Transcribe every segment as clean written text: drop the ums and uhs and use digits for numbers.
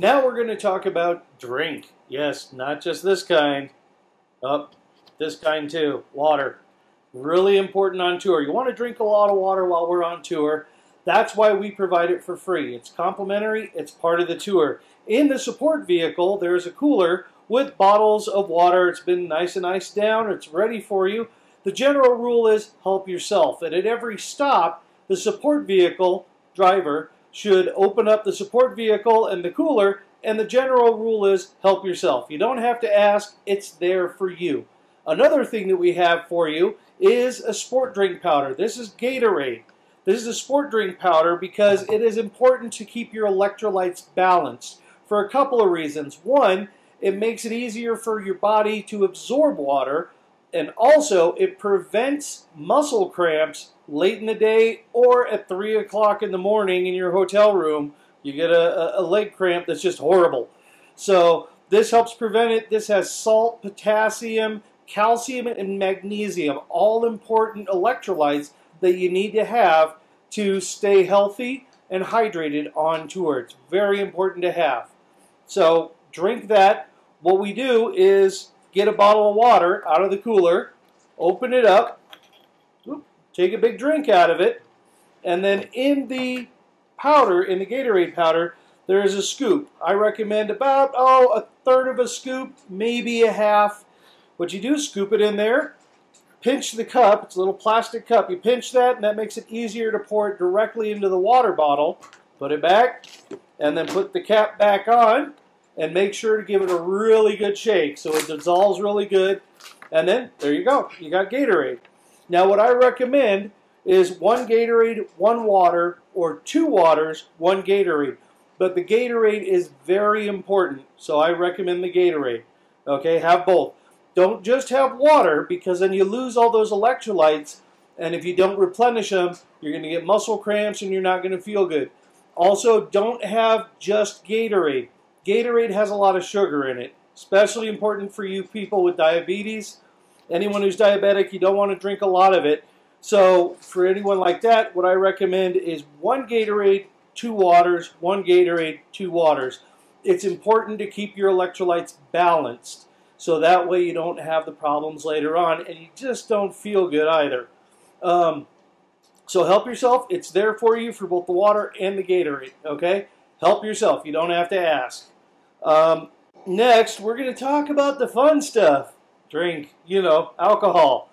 Now we're going to talk about drink. Yes, not just this kind. Oh, this kind too. Water. Really important on tour. You want to drink a lot of water while we're on tour. That's why we provide it for free. It's complimentary. It's part of the tour. In the support vehicle, there's a cooler with bottles of water. It's been nice and iced down. It's ready for you. The general rule is help yourself. And at every stop, the support vehicle driver should open up the support vehicle and the cooler, and the general rule is help yourself. You don't have to ask. It's there for you. Another thing that we have for you is a sport drink powder. This is Gatoraid. This is a sport drink powder because it is important to keep your electrolytes balanced for a couple of reasons. One, it makes it easier for your body to absorb water, and also it prevents muscle cramps late in the day or at 3 o'clock in the morning in your hotel room. You get a leg cramp that's just horrible. So this helps prevent it. This has salt, potassium, calcium, and magnesium, all important electrolytes that you need to have to stay healthy and hydrated on tour. It's very important to have. So drink that. What we do is get a bottle of water out of the cooler, open it up, take a big drink out of it, and then in the powder, in the Gatorade powder, there is a scoop. I recommend about, a third of a scoop, maybe a half. What you do is scoop it in there, pinch the cup. It's a little plastic cup. You pinch that, and that makes it easier to pour it directly into the water bottle. Put it back, and then put the cap back on, and make sure to give it a really good shake so it dissolves really good. And then, there you go. You got Gatorade. Now, what I recommend is 1 Gatorade, 1 water, or 2 waters, 1 Gatorade. But the Gatorade is very important, so I recommend the Gatorade. Okay, have both. Don't just have water, because then you lose all those electrolytes, and if you don't replenish them, you're going to get muscle cramps and you're not going to feel good. Also, don't have just Gatorade. Gatorade has a lot of sugar in it, especially important for you people with diabetes. Anyone who's diabetic, you don't want to drink a lot of it. So for anyone like that, what I recommend is 1 Gatorade, 2 waters, 1 Gatorade, 2 waters. It's important to keep your electrolytes balanced, so that way you don't have the problems later on, and you just don't feel good either. So help yourself. It's there for you for both the water and the Gatorade, okay? Help yourself. You don't have to ask. Next, we're going to talk about the fun stuff. Drink, alcohol.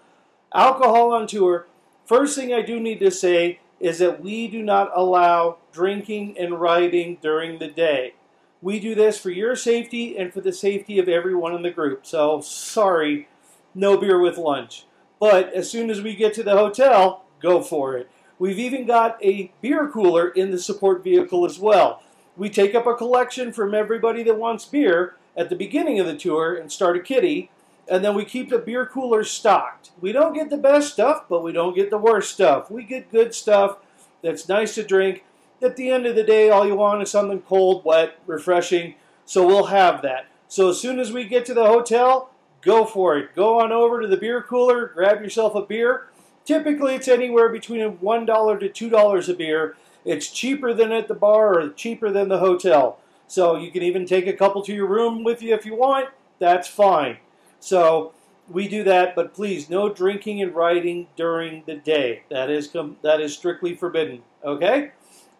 Alcohol on tour. First thing I do need to say is that we do not allow drinking and riding during the day. We do this for your safety and for the safety of everyone in the group. So, sorry, no beer with lunch. But as soon as we get to the hotel, go for it. We've even got a beer cooler in the support vehicle as well. We take up a collection from everybody that wants beer at the beginning of the tour and start a kitty, and then we keep the beer cooler stocked. We don't get the best stuff, but we don't get the worst stuff. We get good stuff that's nice to drink. At the end of the day, all you want is something cold, wet, refreshing, so we'll have that. So as soon as we get to the hotel, go for it. Go on over to the beer cooler, grab yourself a beer. Typically, it's anywhere between $1 to $2 a beer. It's cheaper than at the bar or cheaper than the hotel. So you can even take a couple to your room with you if you want. That's fine. So we do that, but please, no drinking and riding during the day. That is strictly forbidden, okay?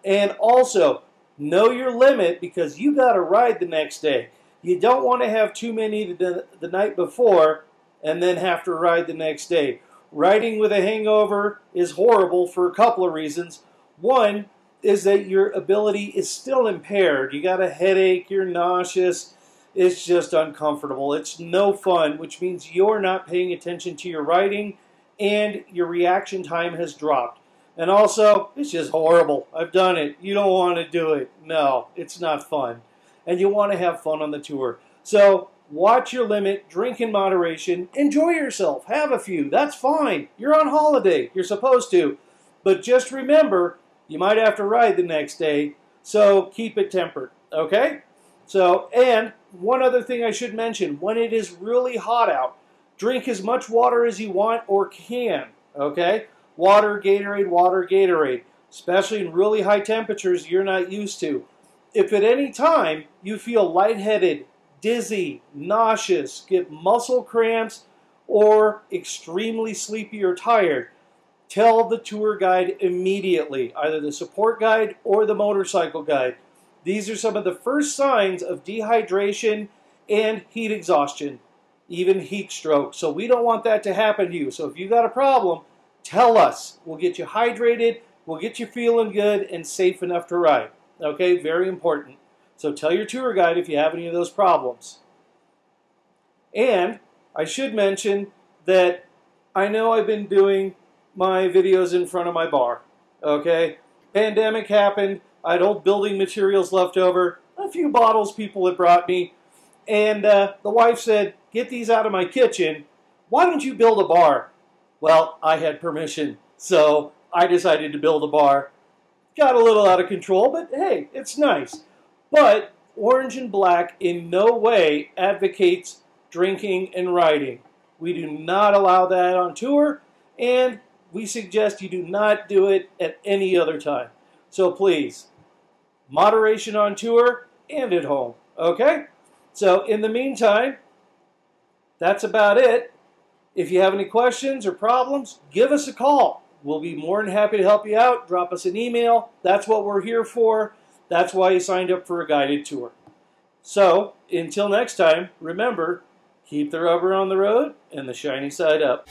And also, know your limit, because you got to ride the next day. You don't want to have too many the night before and then have to ride the next day. Riding with a hangover is horrible for a couple of reasons. One is that your ability is still impaired. You got a headache, you're nauseous. It's just uncomfortable. It's no fun, which means you're not paying attention to your riding and your reaction time has dropped. And also, it's just horrible. I've done it. You don't want to do it. No, it's not fun. And you want to have fun on the tour. So watch your limit, drink in moderation, enjoy yourself, have a few. That's fine. You're on holiday. You're supposed to. But just remember, you might have to ride the next day, so keep it tempered, okay? So, and one other thing I should mention, when it is really hot out, drink as much water as you want or can, okay? Water, Gatorade, especially in really high temperatures you're not used to. if at any time you feel lightheaded, dizzy, nauseous, get muscle cramps, or extremely sleepy or tired, tell the tour guide immediately, either the support guide or the motorcycle guide. These are some of the first signs of dehydration and heat exhaustion, even heat stroke. So we don't want that to happen to you. So if you got a problem, tell us. We'll get you hydrated, we'll get you feeling good and safe enough to ride. Okay, very important. So tell your tour guide if you have any of those problems. And I should mention that I know I've been doing my videos in front of my bar. Okay, pandemic happened. I had old building materials left over, a few bottles people had brought me, and the wife said, "Get these out of my kitchen. Why don't you build a bar?" Well, I had permission, so I decided to build a bar. Got a little out of control, but hey, it's nice. But Orange and Black in no way advocates drinking and riding. We do not allow that on tour, and we suggest you do not do it at any other time. So please, moderation on tour and at home, okay? So in the meantime, that's about it. If you have any questions or problems, give us a call. We'll be more than happy to help you out. Drop us an email. That's what we're here for. That's why you signed up for a guided tour. So until next time, remember, keep the rubber on the road and the shiny side up.